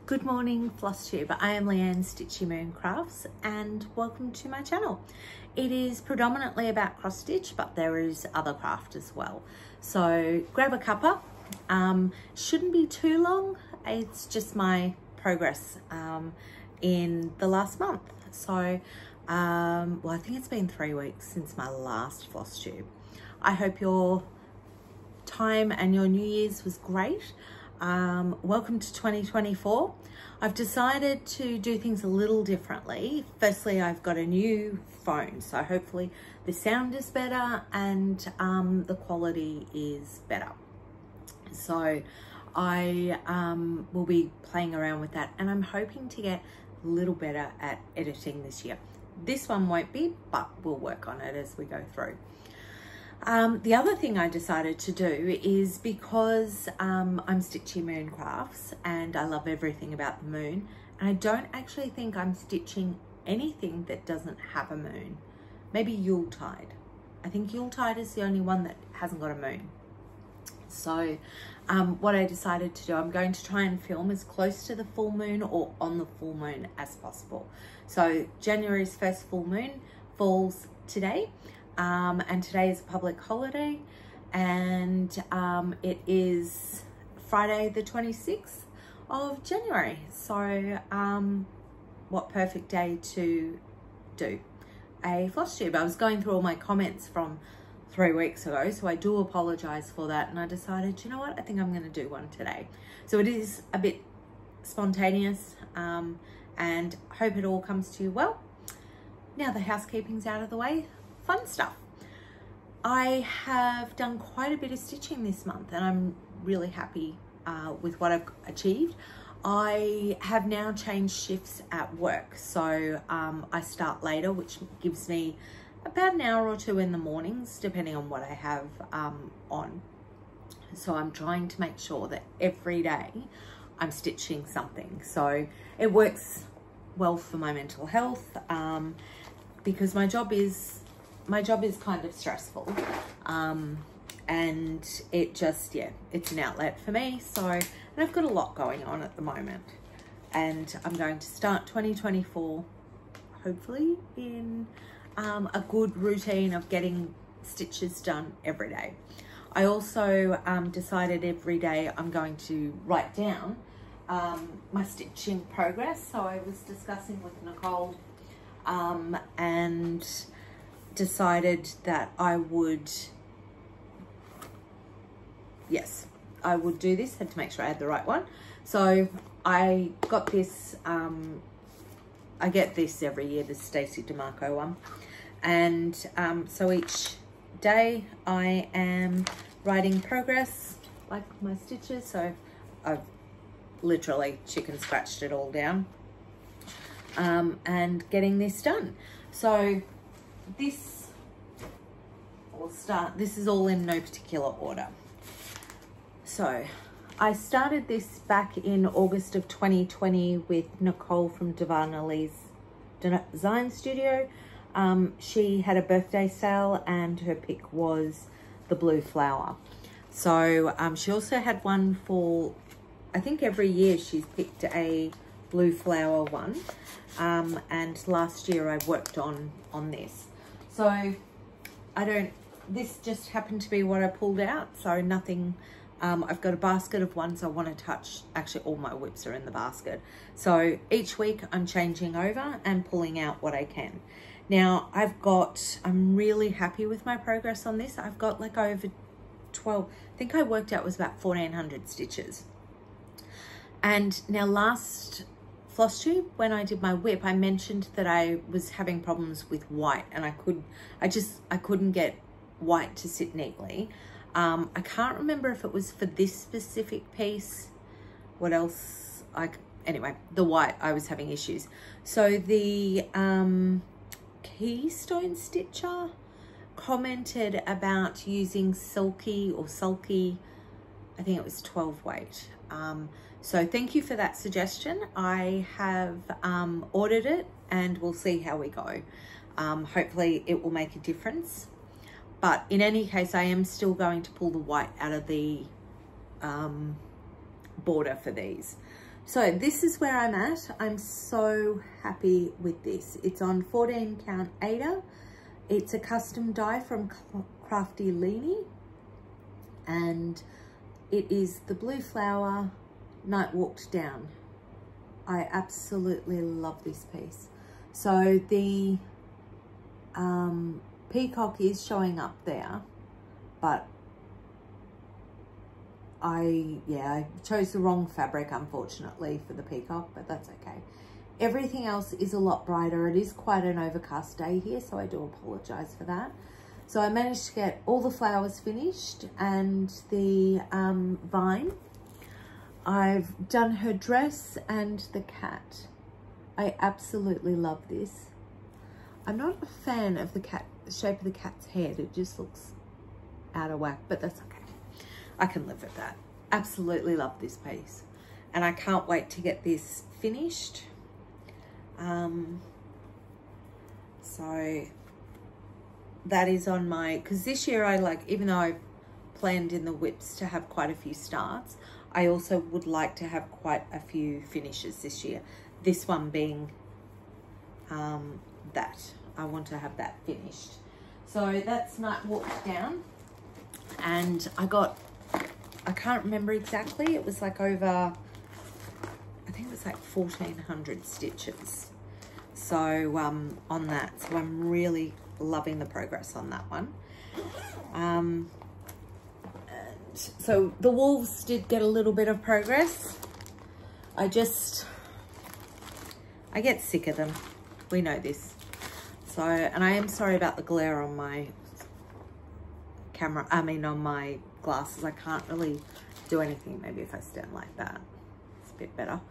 Good morning, Flosstube. I am Leanne Stitchy Moon Crafts and welcome to my channel. It is predominantly about cross stitch, but there is other craft as well. So grab a cuppa. Shouldn't be too long. It's just my progress in the last month. So, well, I think it's been 3 weeks since my last Flosstube. I hope your time and your New Year's was great. Welcome to 2024. I've decided to do things a little differently. Firstly, I've got a new phone, so hopefully the sound is better and the quality is better. So I will be playing around with that, and I'm hoping to get a little better at editing this year. This one won't be, but we'll work on it as we go through. The other thing I decided to do is because I'm Stitchy Moon Crafts and I love everything about the moon, and I don't actually think I'm stitching anything that doesn't have a moon. Maybe Yuletide. I think Yuletide is the only one that hasn't got a moon. So what I decided to do, I'm going to try and film as close to the full moon or on the full moon as possible. So January's first full moon falls today. And today is a public holiday, and it is Friday the 26th of January. So what perfect day to do a Flosstube. I was going through all my comments from 3 weeks ago, so I do apologize for that, and I decided, you know what, I think I'm going to do one today. So it is a bit spontaneous, and hope it all comes to you well. Now the housekeeping's out of the way. Fun stuff. I have done quite a bit of stitching this month, and I'm really happy with what I've achieved. I have now changed shifts at work, so I start later, which gives me about an hour or two in the mornings, depending on what I have on. So I'm trying to make sure that every day I'm stitching something. So it works well for my mental health, because my job is kind of stressful, and it just, yeah, it's an outlet for me. So, and I've got a lot going on at the moment, and I'm going to start 2024 hopefully in a good routine of getting stitches done every day. I also decided every day I'm going to write down my stitching progress. So I was discussing with Nicole and decided that I would do this. Had to make sure I had the right one. So I got this, I get this every year, the Stacey DeMarco one. And so each day I am writing progress, like my stitches. So I've literally chicken scratched it all down, and getting this done. So this is all in no particular order. So I started this back in August of 2020 with Nicole from Darvanalee Designs Studio. She had a birthday sale and her pick was the blue flower. So she also had one for, I think every year she's picked a blue flower one, and last year I worked on this. So this just happened to be what I pulled out, so nothing. I've got a basket of ones I want to touch. Actually, all my whips are in the basket. So each week I'm changing over and pulling out what I can. Now I'm really happy with my progress on this. I've got like over 12, I think I worked out was about 1,400 stitches. And now last Flosstube, when I did my whip, I mentioned that I was having problems with white, and I couldn't get white to sit neatly. I can't remember if it was for this specific piece, what else, anyway, the white, I was having issues. So the Keystone Stitcher commented about using sulky, I think it was 12 weight. So thank you for that suggestion. I have ordered it and we'll see how we go. Hopefully it will make a difference. But in any case, I am still going to pull the white out of the border for these. So this is where I'm at. I'm so happy with this. It's on 14 count Ada. It's a custom die from Crafty Leanie, and it is the blue flower Night Walked Down. I absolutely love this piece. So the peacock is showing up there, but I chose the wrong fabric, unfortunately, for the peacock, but that's okay. Everything else is a lot brighter. It is quite an overcast day here, so I do apologize for that. So I managed to get all the flowers finished and the vine. I've done her dress and the cat. I absolutely love this. I'm not a fan of the shape of the cat's head. It just looks out of whack, but that's okay. I can live with that. Absolutely love this piece. And I can't wait to get this finished. So that is on my, because this year even though I've planned in the whips to have quite a few starts, I also would like to have quite a few finishes this year. This one being that. I want to have that finished. So that's Night Walked Down. And I can't remember exactly. It was like over, I think it was like 1,400 stitches. So on that, so I'm really loving the progress on that one. And so the wolves did get a little bit of progress. I get sick of them. We know this. So, and I am sorry about the glare on my camera, on my glasses. I can't really do anything. Maybe if I stand like that, it's a bit better.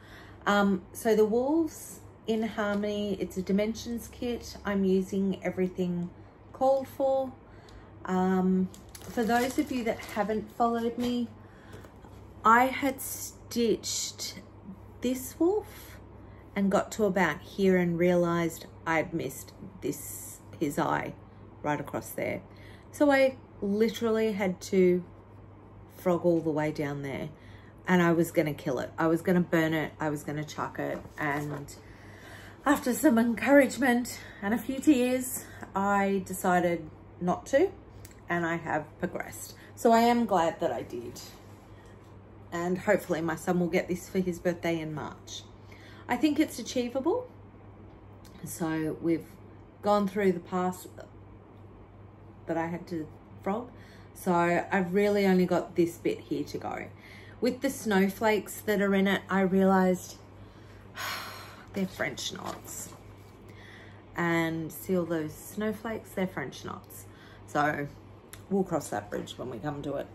So the wolves in Harmony, it's a dimensions kit. I'm using everything called for. For those of you that haven't followed me, I had stitched this wolf and got to about here and realized I'd missed his eye right across there. So I literally had to frog all the way down there, and I was gonna kill it. I was gonna burn it. I was gonna chuck it. And after some encouragement and a few tears, I decided not to, and I have progressed. So I am glad that I did. And hopefully my son will get this for his birthday in March. I think it's achievable. So we've gone through the pass that I had to frog. So I've really only got this bit here to go. With the snowflakes that are in it, I realized they're French knots. And see all those snowflakes? They're French knots. So we'll cross that bridge when we come to it.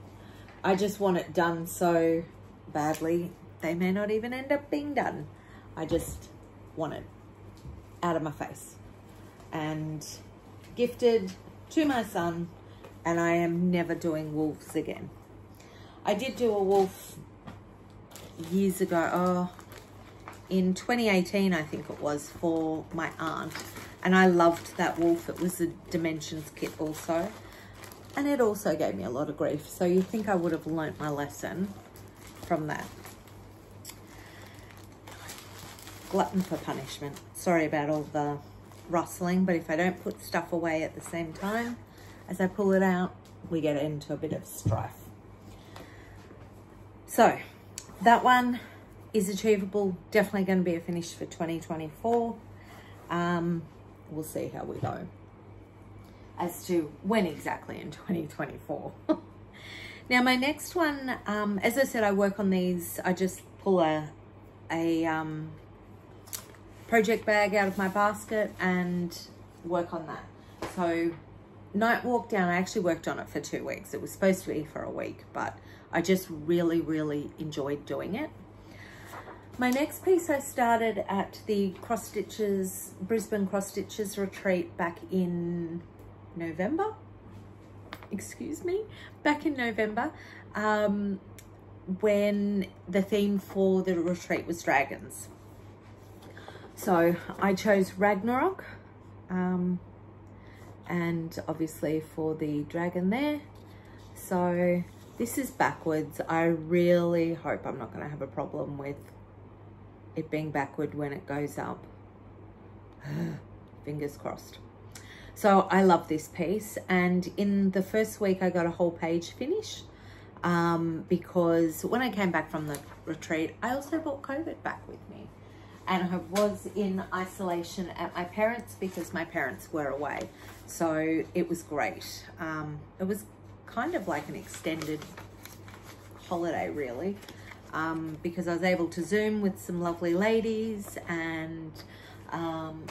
I just want it done so badly. They may not even end up being done. I just want it out of my face and gifted to my son, and I am never doing wolves again. I did do a wolf years ago, in 2018 I think it was, for my aunt, and I loved that wolf. It was a dimensions kit also, and it also gave me a lot of grief, so you think I would have learnt my lesson from that. Glutton for punishment. Sorry about all the rustling, but if I don't put stuff away at the same time as I pull it out, we get into a bit of strife. So that one is achievable. Definitely going to be a finish for 2024. We'll see how we go as to when exactly in 2024. Now my next one, as I said, I work on these. I just pull a project bag out of my basket and work on that. So Night Walk Down, I actually worked on it for 2 weeks. It was supposed to be for a week, but I just really, really enjoyed doing it. My next piece I started at the Brisbane Cross Stitches retreat back in November. Excuse me, back in November, when the theme for the retreat was dragons. So I chose Ragnarok, and obviously for the dragon there. So this is backwards. I really hope I'm not going to have a problem with it being backward when it goes up. Fingers crossed. So I love this piece, and in the first week I got a whole page finished because when I came back from the retreat, I also brought COVID back with me, and I was in isolation at my parents' because my parents were away. So it was great. It was kind of like an extended holiday, really, because I was able to Zoom with some lovely ladies and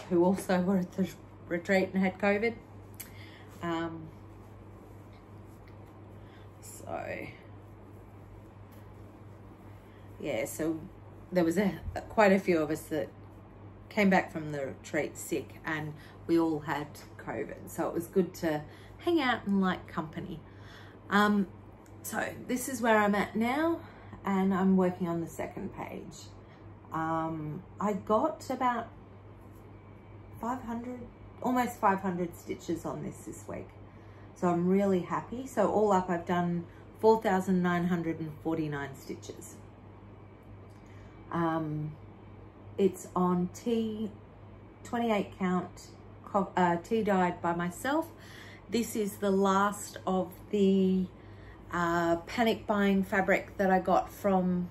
who also were at the retreat and had COVID. So yeah, so there was quite a few of us that came back from the retreat sick, and we all had COVID, so it was good to hang out and like company. So this is where I'm at now, and I'm working on the second page. I got about 500, almost 500 stitches on this week, so I'm really happy. So all up I've done 4,949 stitches. It's on 28 count tea dyed by myself. This is the last of the panic buying fabric that I got from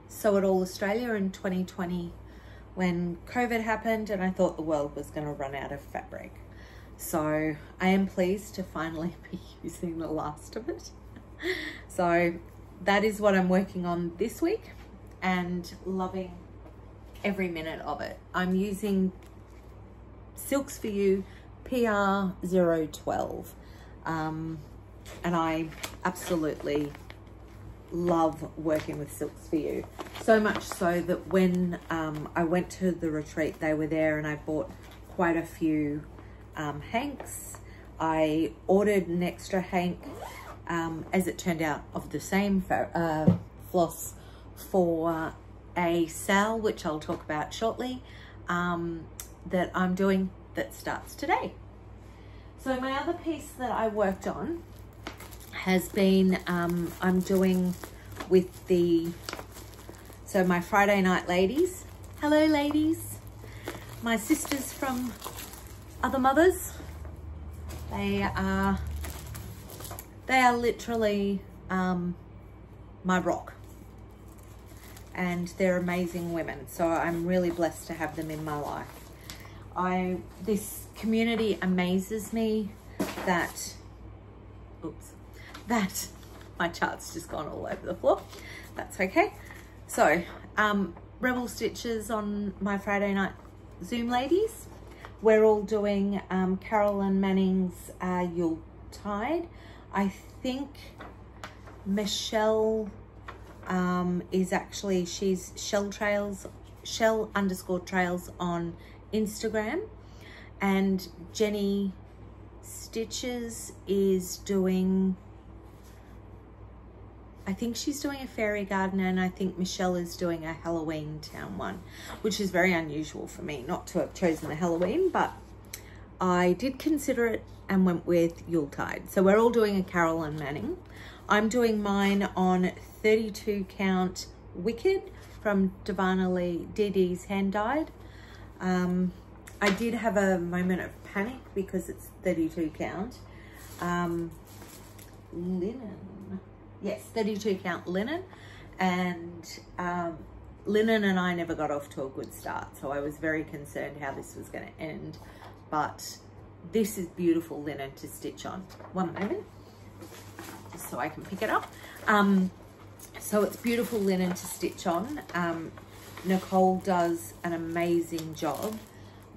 Sew It All Australia in 2020 when COVID happened, and I thought the world was going to run out of fabric. So I am pleased to finally be using the last of it. So that is what I'm working on this week, and loving every minute of it. I'm using Silks For You PR012, and I absolutely love working with Silks For You, so much so that when I went to the retreat, they were there, and I bought quite a few hanks. I ordered an extra hank, as it turned out, of the same floss for a sale, which I'll talk about shortly, that I'm doing, that starts today. So my other piece that I worked on has been, I'm doing with the, so my Friday night ladies. Hello ladies, my sisters from other mothers. They are literally my rock, and they're amazing women. So I'm really blessed to have them in my life. This community amazes me that, that my chart's just gone all over the floor. That's okay. So Rebel Stitches on my Friday night Zoom ladies. We're all doing Carolyn Manning's Yuletide. I think Michelle is actually, she's Shell_Trails on Instagram, and Jenny Stitches is doing, I think she's doing a fairy garden, and I think Michelle is doing a Halloween town one, which is very unusual for me not to have chosen the Halloween, but I did consider it and went with Yuletide. So we're all doing a Carolyn Manning. I'm doing mine on 32 count Wicked from Darvanalee DD's hand dyed. I did have a moment of panic because it's 32 count linen. Yes, 32 count linen, and linen and I never got off to a good start, so I was very concerned how this was going to end. But this is beautiful linen to stitch on. One moment, just so I can pick it up. So it's beautiful linen to stitch on. Nicole does an amazing job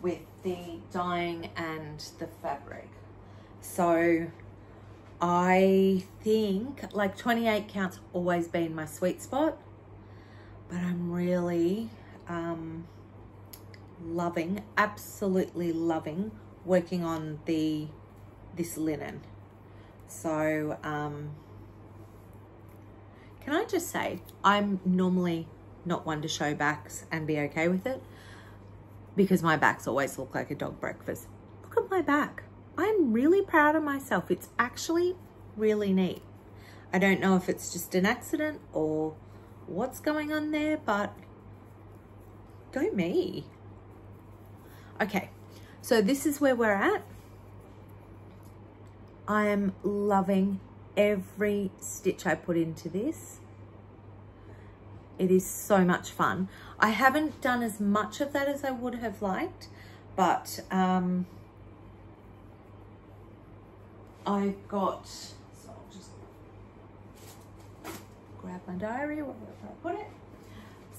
with the dyeing and the fabric. So I think like 28 count's always been my sweet spot, but I'm really loving, absolutely loving working on this linen. So can I just say, I'm normally not one to show backs and be okay with it, because my backs always look like a dog breakfast. Look at my back. I'm really proud of myself. It's actually really neat. I don't know if it's just an accident or what's going on there, but Go me. Okay, so this is where we're at. I am loving every stitch I put into this. It is so much fun. I haven't done as much of that as I would have liked, but I've got, so I'll just grab my diary, where did I put it?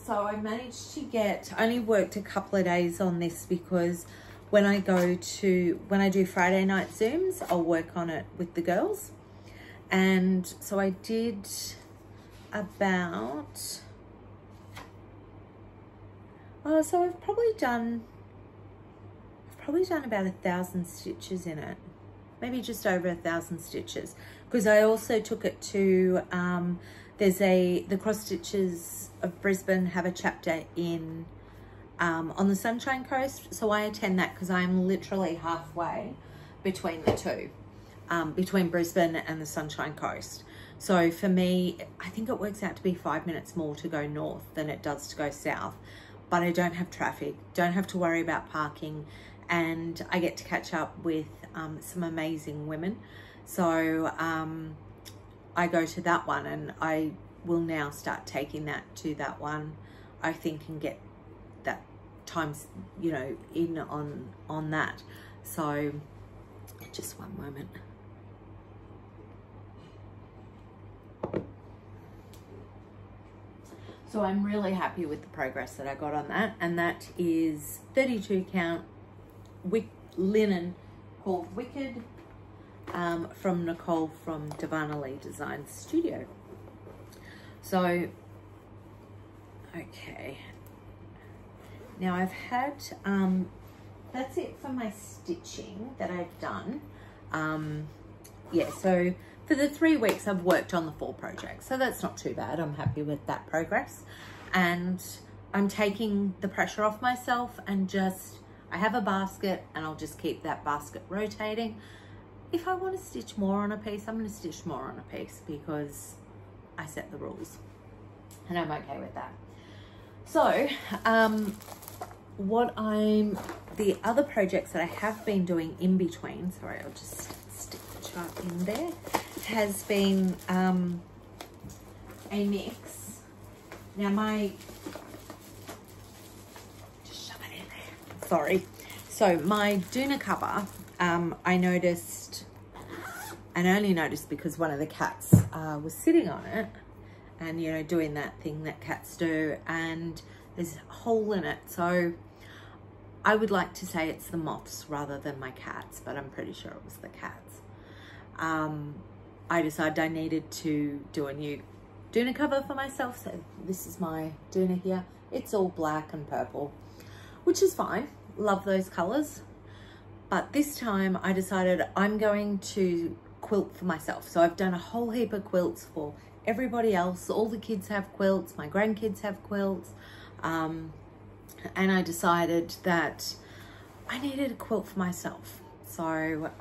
So I managed to get, I only worked a couple of days on this because when I do Friday night Zooms, I'll work on it with the girls. And so I did about, so I've probably done about 1,000 stitches in it, maybe just over 1,000 stitches, because I also took it to, the Cross Stitches of Brisbane have a chapter in, on the Sunshine Coast. So I attend that because I'm literally halfway between the two, between Brisbane and the Sunshine Coast. So for me, I think it works out to be 5 minutes more to go north than it does to go south, but I don't have traffic, don't have to worry about parking, and I get to catch up with some amazing women. So I go to that one, and I will now start taking that to that one, I think, and get that times, you know, in on that. So just one moment. So I'm really happy with the progress that I got on that, and that is 32 count linen called Wicked, from Nicole from Darvanalee Designs Studio. So, okay. Now I've had, that's it for my stitching that I've done. Yeah, so for the 3 weeks I've worked on the 4 projects, so that's not too bad. I'm happy with that progress, and I'm taking the pressure off myself, and just, I have a basket and I'll just keep that basket rotating. If I want to stitch more on a piece, I'm going to stitch more on a piece because I set the rules, and I'm okay with that. So the other projects that I have been doing in between, sorry, I'll just stick the chart in there, has been a mix. Now just shove it in there, sorry. So my doona cover, I noticed, and I only noticed because one of the cats was sitting on it and, you know, doing that thing that cats do, and there's a hole in it. So I would like to say it's the moths rather than my cats, but I'm pretty sure it was the cats. I decided I needed to do a new doona cover for myself. So this is my doona here. It's all black and purple, which is fine. Love those colors. But this time I decided I'm going to quilt for myself. So I've done a whole heap of quilts for everybody else. All the kids have quilts, my grandkids have quilts. And I decided that I needed a quilt for myself. So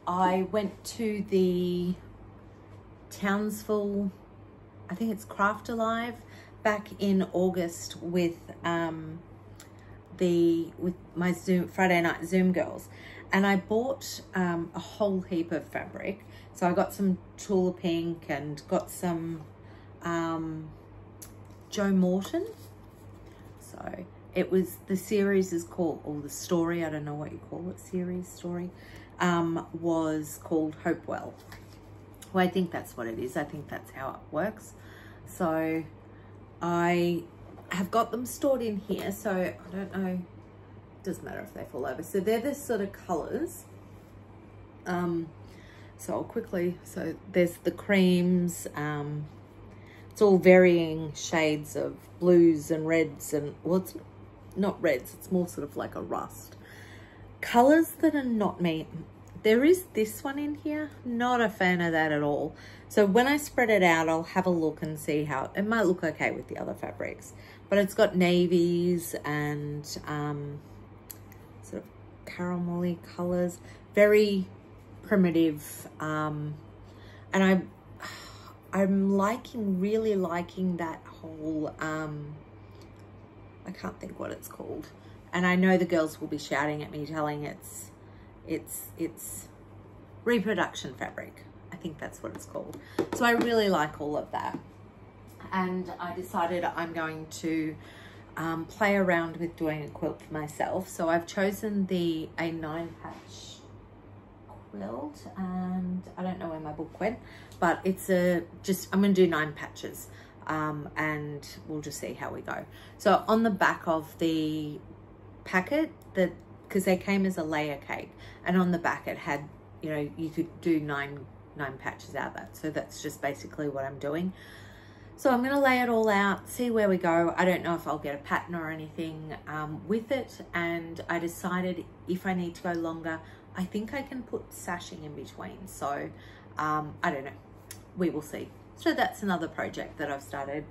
I went to the Townsville, I think it's Craft Alive, back in August with my Friday night Zoom girls, and I bought a whole heap of fabric. So I got some Tula Pink and got some Jo Morten. So it was, the series is called, or the story, I don't know what you call it, series, story, was called Hopewell. Well, I think that's what it is. I think that's how it works. So I have got them stored in here. So I don't know, doesn't matter if they fall over. So they're the sort of colors. So I'll quickly, so there's the creams. It's all varying shades of blues and reds, and, well, it's not reds, it's more sort of like a rust. Colors that are not me. There is this one in here, not a fan of that at all. So when I spread it out, I'll have a look and see how, it might look okay with the other fabrics, but it's got navies and sort of caramelly colors, very primitive, and I'm really liking that whole can't think what it's called. And I know the girls will be shouting at me, telling it's reproduction fabric. I think that's what it's called. So I really like all of that. And I decided I'm going to play around with doing a quilt for myself. So I've chosen a 9-patch quilt, and I don't know where my book went, but it's I'm going to do 9 patches, and we'll just see how we go. So on the back of the packet, because they came as a layer cake, and on the back it had, you know, you could do nine patches out of that. So that's just basically what I'm doing. So I'm going to lay it all out, see where we go. I don't know if I'll get a pattern or anything with it. And I decided if I need to go longer, I think I can put sashing in between. So I don't know. We will see. So that's another project that I've started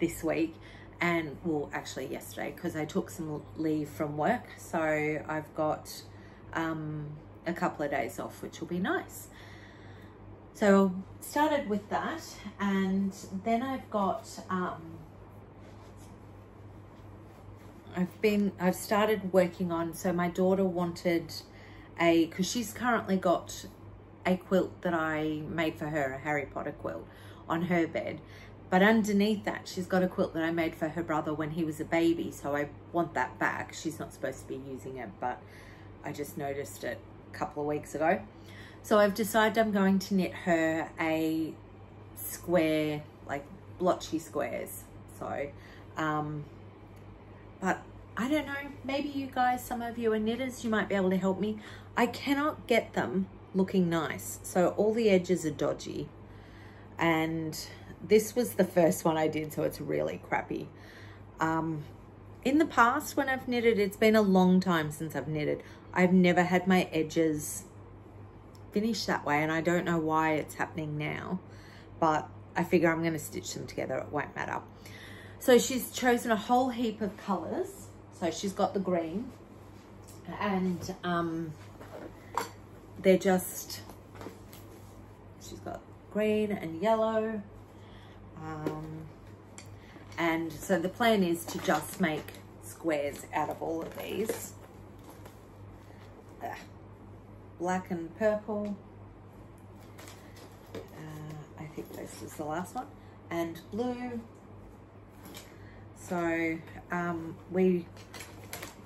this week. And well, actually yesterday, because I took some leave from work. So I've got a couple of days off, which will be nice. So started with that, and then I've got I've started working on, so my daughter wanted because she's currently got a quilt that I made for her, a Harry Potter quilt on her bed, but underneath that she's got a quilt that I made for her brother when he was a baby, so I want that back. She's not supposed to be using it, but I just noticed it a couple of weeks ago. So I've decided I'm going to knit her a square, like blotchy squares. So, but I don't know, maybe you guys, some of you are knitters, you might be able to help me. I cannot get them looking nice. So all the edges are dodgy. And this was the first one I did, so it's really crappy. In the past when I've knitted, it's been a long time since I've knitted, I've never had my edges finish that way, and I don't know why it's happening now, but I figure I'm going to stitch them together, it won't matter. So she's chosen a whole heap of colors. So she's got the green, and they're just, she's got green and yellow, and so the plan is to just make squares out of all of these. Black and purple, I think this is the last one, and blue. So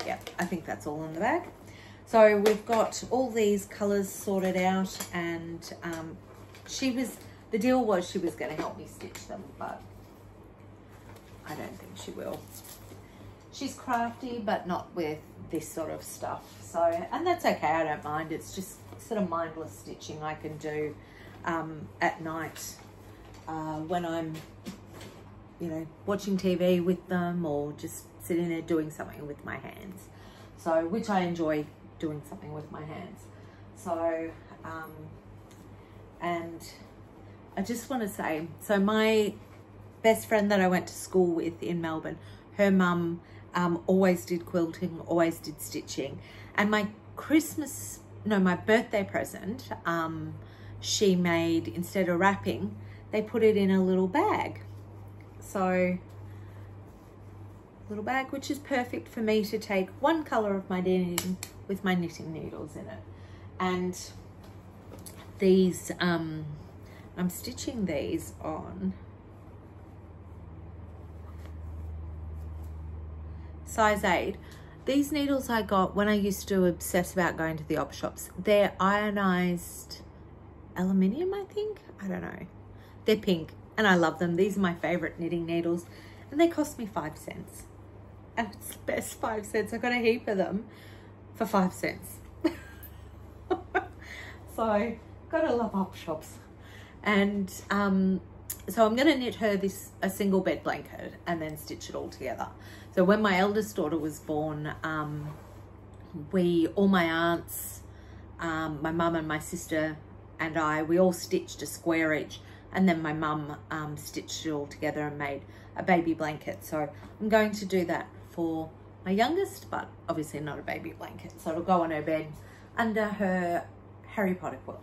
yeah, I think that's all in the bag. So we've got all these colors sorted out, and the deal was she was going to help me stitch them, but I don't think she will. She's crafty, but not with this sort of stuff. So, and that's okay, I don't mind. It's just sort of mindless stitching I can do at night when I'm, you know, watching TV with them, or just sitting there doing something with my hands. So, which I enjoy doing something with my hands. So, and I just want to say, so my best friend that I went to school with in Melbourne, her mum always did quilting, always did stitching. And my my birthday present, she made, instead of wrapping, they put it in a little bag. So, little bag, which is perfect for me to take one color of my knitting with my knitting needles in it. And these, I'm stitching these on size 8. These needles I got when I used to obsess about going to the op shops. They're ionized aluminium, I think. I don't know. They're pink and I love them. These are my favorite knitting needles, and they cost me 5 cents. And it's the best 5 cents. I got a heap of them for 5 cents. So, gotta love op shops. And so I'm gonna knit her a single bed blanket and then stitch it all together. So when my eldest daughter was born, all my aunts, my mum and my sister and we all stitched a square each, and then my mum stitched it all together and made a baby blanket. So I'm going to do that for my youngest, but obviously not a baby blanket. So it'll go on her bed under her Harry Potter quilt.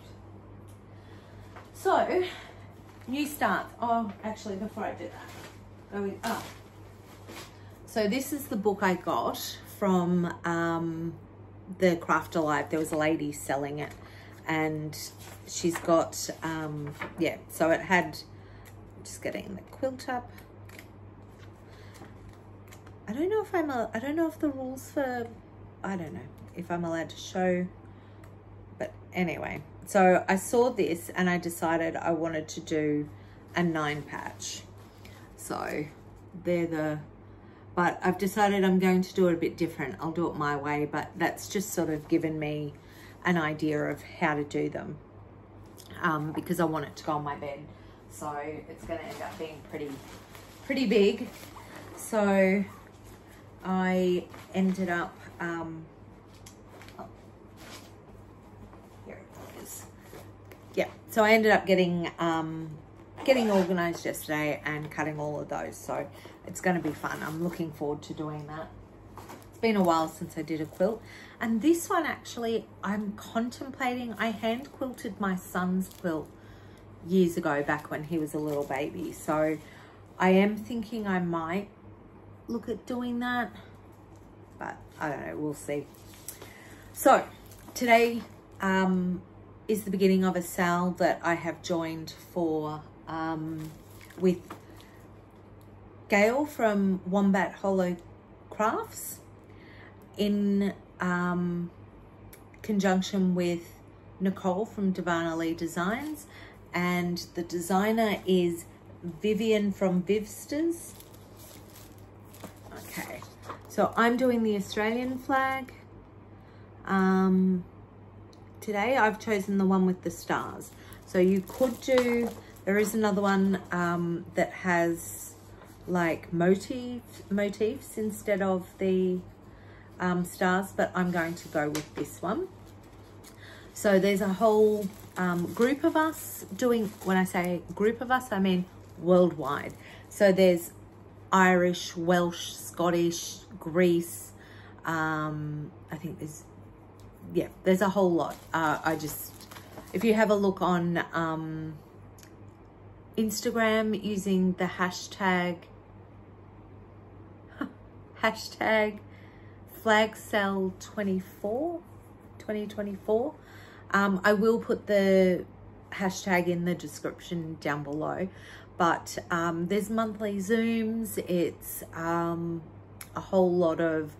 So, new start. Oh, actually, before I do that, So this is the book I got from the Craft Alive. There was a lady selling it, and she's got yeah, so it had, just getting the quilt up. I don't know if I don't know if the rules for, I don't know if I'm allowed to show, but anyway, so I saw this and I decided I wanted to do a 9 patch. So they're but I've decided I'm going to do it a bit different. I'll do it my way, but that's just sort of given me an idea of how to do them, because I want it to go on my bed. So it's going to end up being pretty big. So I ended up, here it is. Yeah, so I ended up getting organized yesterday and cutting all of those. So it's going to be fun. I'm looking forward to doing that. It's been a while since I did a quilt. And this one actually, I'm contemplating, I hand quilted my son's quilt years ago, back when he was a little baby. So I am thinking I might look at doing that, but I don't know, we'll see. So today is the beginning of a sale that I have joined for with Gail from Wombat Hollow Crafts, in conjunction with Nicole from Darvanalee Designs, and the designer is Vivian from Vivsters. Okay, so I'm doing the Australian flag. Today I've chosen the one with the stars. So you could do, there is another one that has like motifs instead of the stars, but I'm going to go with this one. So there's a whole group of us doing, when I say group of us, I mean worldwide. So there's Irish, Welsh, Scottish, Greece, I think there's, yeah, there's a whole lot. If you have a look on Instagram using the hashtag FlagSale24 2024, I will put the hashtag in the description down below. But there's monthly Zooms. It's a whole lot of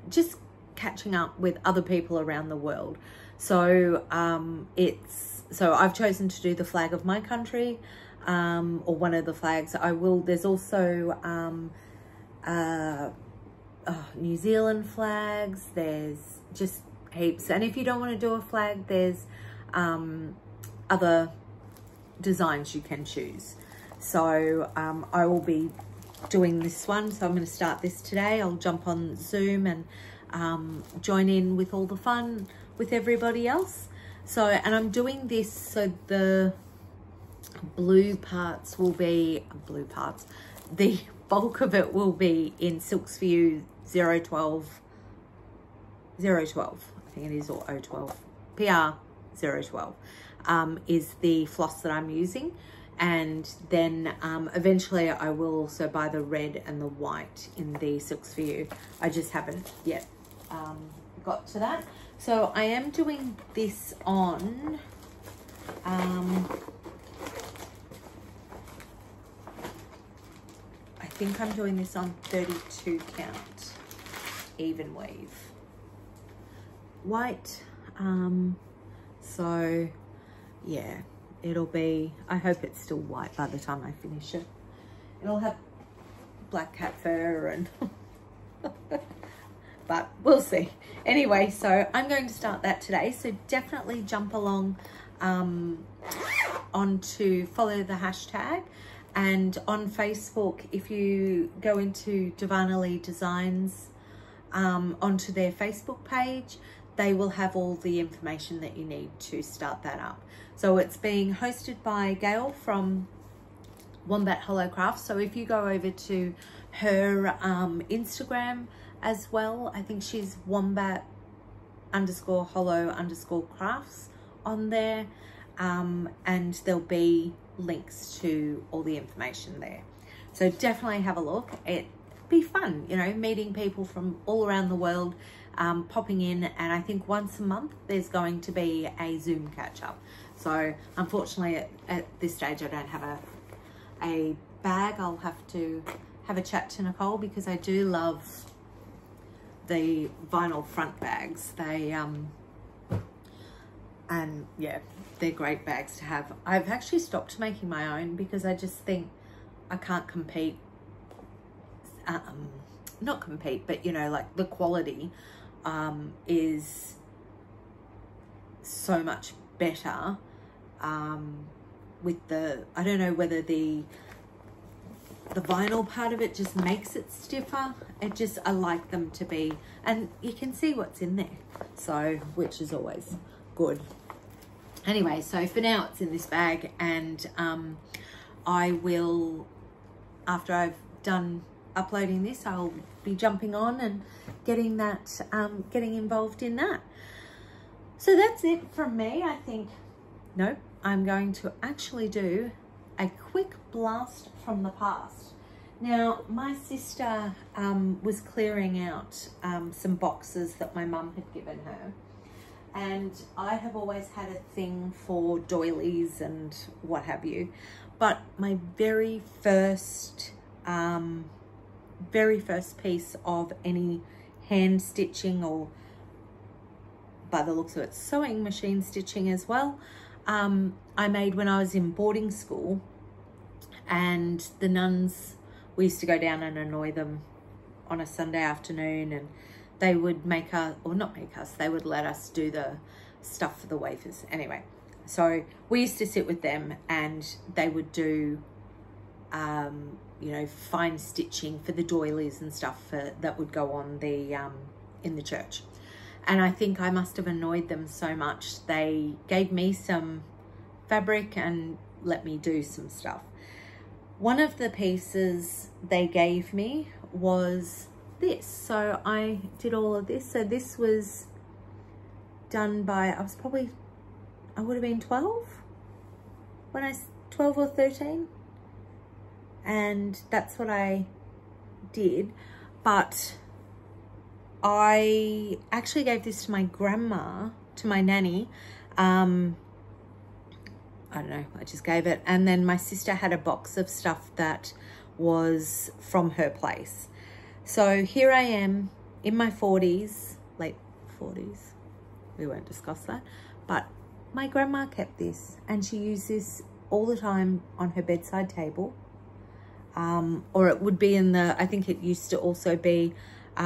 just catching up with other people around the world. So so I've chosen to do the flag of my country, or one of the flags. There's also New Zealand flags. There's just heaps. And if you don't want to do a flag, there's other designs you can choose. So I will be doing this one. So I'm going to start this today. I'll jump on Zoom and join in with all the fun with everybody else. So, and I'm doing this so the blue parts will be, the bulk of it will be in Silks For You 012, I think it is, or 012, PR 012 is the floss that I'm using. And then eventually I will also buy the red and the white in the Silks For You. I just haven't yet got to that. So I am doing this on I think I'm doing this on 32 count even weave white. So yeah, it'll be, I hope it's still white by the time I finish it. It'll have black cat fur and but we'll see. Anyway, so I'm going to start that today. So definitely jump along onto follow the hashtag, and on Facebook, if you go into Darvanalee Designs onto their Facebook page, they will have all the information that you need to start that up. So it's being hosted by Gail from Wombat Hollow Crafts. So if you go over to her Instagram as well, I think she's Wombat_Hollow_Crafts on there, and there'll be links to all the information there. So definitely have a look. be fun, you know, meeting people from all around the world, popping in. And I think once a month there's going to be a Zoom catch up. So unfortunately at this stage I don't have a bag. I'll have to have a chat to Nicole, because I do love the vinyl front bags. They and yeah, they're great bags to have. I've actually stopped making my own because I just think I can't compete, not compete, but you know, like the quality is so much better with the, I don't know whether the vinyl part of it just makes it stiffer. It just, I like them to be, and you can see what's in there, so, which is always good. Anyway, so for now it's in this bag, and I will, after I've done uploading this, I'll be jumping on and getting that, getting involved in that. So that's it from me. I think, nope, I'm going to actually do a quick blast from the past. Now, my sister was clearing out some boxes that my mum had given her. And I have always had a thing for doilies and what have you. But my very first piece of any hand stitching, or by the looks of it, sewing machine stitching as well, I made when I was in boarding school. And the nuns, we used to go down and annoy them on a Sunday afternoon, and they would make us, or not make us, they would let us do the stuff for the wafers. Anyway, so we used to sit with them, and they would do, you know, fine stitching for the doilies and stuff that would go on the, in the church. And I think I must have annoyed them so much, they gave me some fabric and let me do some stuff. One of the pieces they gave me was this. So I did all of this. So this was done by, I would have been 12 when 12 or 13. And that's what I did. But I actually gave this to my grandma, to my nanny. I don't know, I just gave it. And then my sister had a box of stuff that was from her place. So here I am in my 40s, late 40s. We won't discuss that. But my grandma kept this, and she used this all the time on her bedside table. Or it would be in the, I think it used to also be,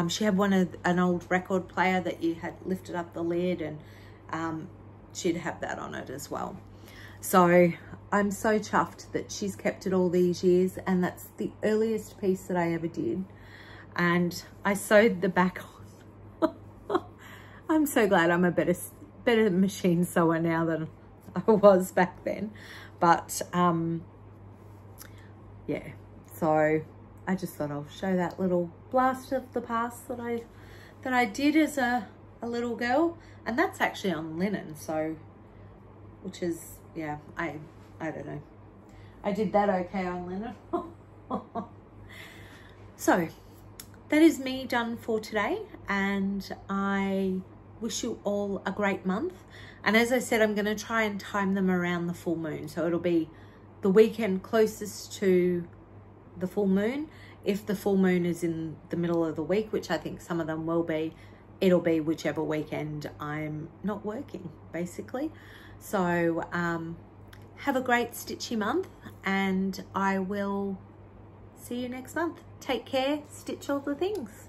she had an old record player that you had lifted up the lid, and she'd have that on it as well. So I'm so chuffed that she's kept it all these years, and that's the earliest piece that I ever did. And I sewed the back on. I'm so glad I'm a better machine sewer now than I was back then. But yeah, so I just thought I'll show that little blast of the past that I did as a little girl. And that's actually on linen, so, which is, yeah, I don't know. I did that okay on linen. So that is me done for today, and I wish you all a great month. And as I said, I'm going to try and time them around the full moon. So it'll be the weekend closest to the full moon. If the full moon is in the middle of the week, which I think some of them will be, it'll be whichever weekend I'm not working, basically. So have a great stitchy month, and I will see you next month. Take care, stitch all the things.